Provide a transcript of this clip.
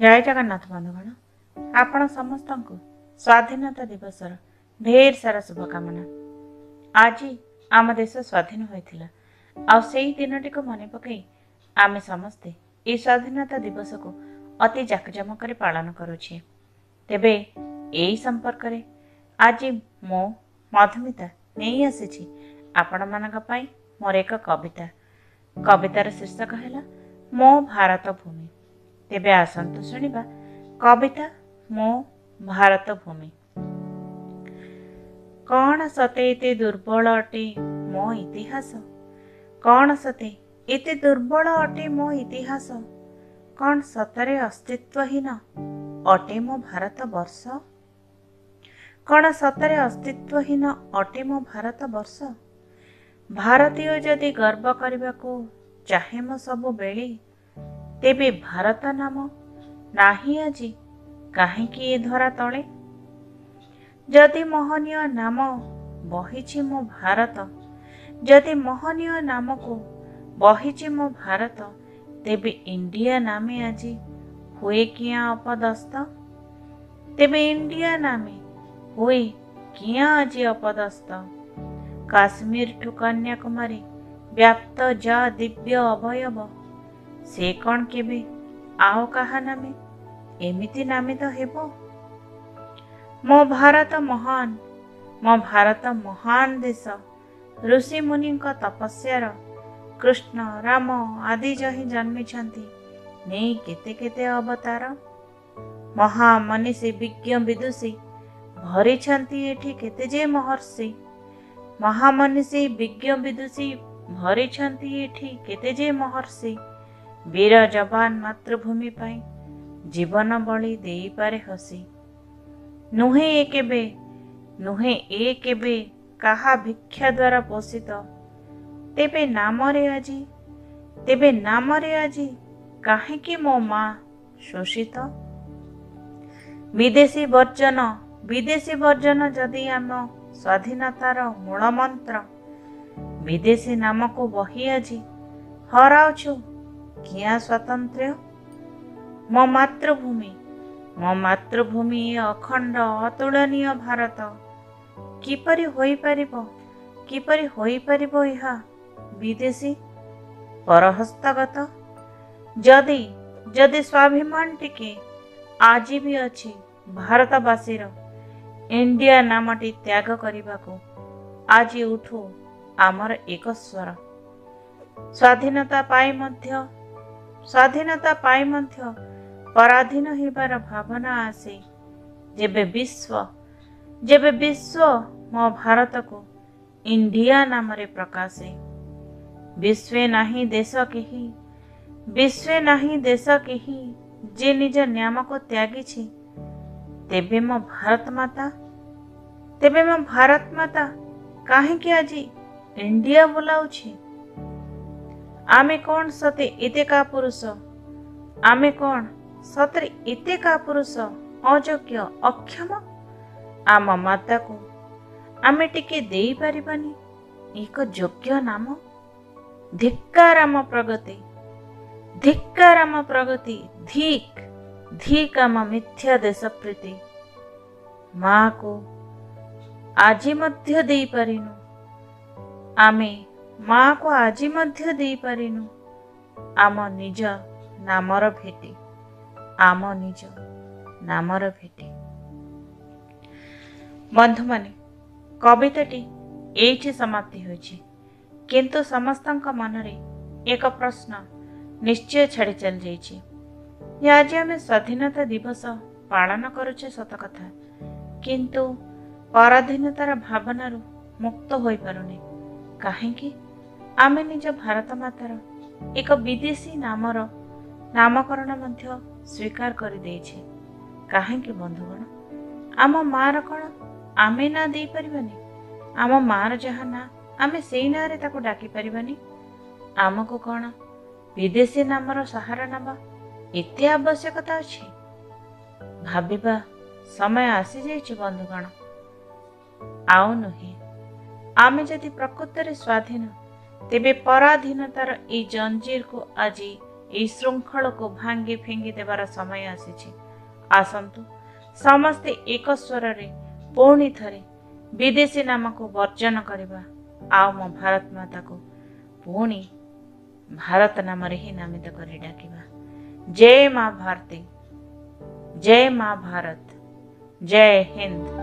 जय जगन्नाथ बंधुगण, आपण समस्त को स्वाधीनता दिवस ढेर सारा शुभकामना। आज आम देश स्वाधीन होता आ दिन टी मन पकई आम समस्ते ये स्वाधीनता दिवस को अति जाकजमक पालन करुछे। तेबे यही संपर्क रे आज मो मधुमिता नहीं आसी आपण मानक पई मोर एक कविता। कवितार शीर्षक है मो भारत भूमि। तेबे आसंतु शुणिबा कविता मो भारत भूमि। कौन सते इते दुर्बल अटे मो इतिहास, कौन सते इते दुर्बल अटे मो इतिहास, कौन सतरे अस्तित्वहीन अटे मो भारत वर्ष, कौन सतरे अस्तित्वहीन अटे मो भारत वर्ष। भारतीय जदि गर्व करने को चाहे मो सब बेले, तेबे भारत नाम नाही आजी काहेकि ए धरा तले। जदि मोहनीय नाम बहिछि मो भारत, जदि मोहनीय नाम को बहिछि मो भारत, तेबे इंडिया नामे आजी हुए किया अपदस्थ, तेबे इंडिया नामे हुए किया आजी अपदस्थ। काश्मीर ठु कन्याकुमारी व्याप्त जा दिव्य अवयव, से कौन केबे आओ कहा नामे एमिति नामित हेबो। मो भारत महान, मो भारत महान देश, ऋषि मुनि तपस्यार कृष्ण राम आदि जही जन्मी नहीं केते केते अवतार। महामनीषी विज्ञ विदुषी भरी एठी केते जे महर्षि, महामनीषी विज्ञ विदुषी भरी एठी केते जे महर्षि। वीर जवान मातृभूमि पाई जीवन बलि देई पारे हसी। नुहे ए केबे, नुहे ए केबे काहा भिक्षा द्वारा पोषित, तेबे नामरे आजी, तेबे नामरे आजी काहेकि मो माँ शोषित। विदेशी वर्जन, विदेशी वर्जन जदि आम स्वाधीनतार मूल मंत्र, विदेशी नाम को बही आजी हराउछु किया स्वतंत्र। मो मातृभूमि, मो मातृभूमि ए अखंड अतुलनीय भारत किपरि होई परिबो, किपरि होई परिबो इहा विदेशी परहस्तगत। जदि जदि स्वाभिमान टिके आज भी अछि भारतवासीर, इंडिया नामटी त्याग करने को आज उठू आमर एक स्वर। स्वाधीनता पाई मध्य, स्वाधीनता पाई मध्य पराधीन होबार भावना आसे जेबे विश्व, जेबे विश्व मो भारत को इंडिया नाम रे प्रकाशे। विश्वे नाही देश केही, विश्वे नाही देश केही जे निज नाम को त्यागी छी, तेबे मो भारत माता, तेबे मो भारत माता काहेकि आज इंडिया बोलाउछि। आमे कौन सते एते का पुरुष, आमे कौन सतरे एते का पुरुष अयोग्य अक्षम। आम माता को आमे टिके देई परिबानी एक योग्य नाम। धिक्कार आम प्रगति, धिक्कार आम प्रगति, धिक धिक आम मिथ्या देश प्रीति। माँ को आज मध्य देई परिनु, आमे माँ को आज मध्य देई परिनु आम निज नामर भेटी, आम निज नामर भेटी। बंधु माने कविताटी एठी समाप्ति होइछि, किंतु समस्तक मनरे एक प्रश्न निश्चय छाड़ी चल जाइछि। आज आम स्वाधीनता दिवस पालन करुचे सत कथा, किंतु पराधीनतार भावनारू मुक्त होई पारुने। काहेकि आमे निज भारत मातार एक विदेशी नामर नामकरण मध्य स्वीकार कर देइछे। काहेकि बंधुगण आम मार कण आमे ना दे परिबानी, आम मार जहा ना आमे सेई ना रे ताको डाकी परिबानी। आमको कण विदेशी नामर सहारा नबा एते आवश्यकता अछि? भाबिबा समय आसी जाइछि बंधुगण। आउ नुहे आमे जदि प्रकृत रे स्वाधीन, तेबे पराधीनतार ए जंजीर को आज ଏହି ଶୃଙ୍ଖଳକୁ ଭାଙ୍ଗି ଫିଙ୍ଗି ଦେବାର ସମୟ ଆସିଛି। ଆସନ୍ତୁ ସମସ୍ତେ ଏକ ସ୍ୱରରେ ପୁଣି ଥରେ ବିଦେଶୀ ନାମକୁ ବର୍ଜନ କରିବା, ଆଉ ମୋ ଭାରତ ମାତାକୁ ପୁଣି ଭାରତ ନାମରେ ହିଁ ନାମିତ କରି ଡାକିବା। ଜୟ ମା ଭାରତୀ, ଜୟ ମା ଭାରତ, ଜୟ ହିନ୍ଦ।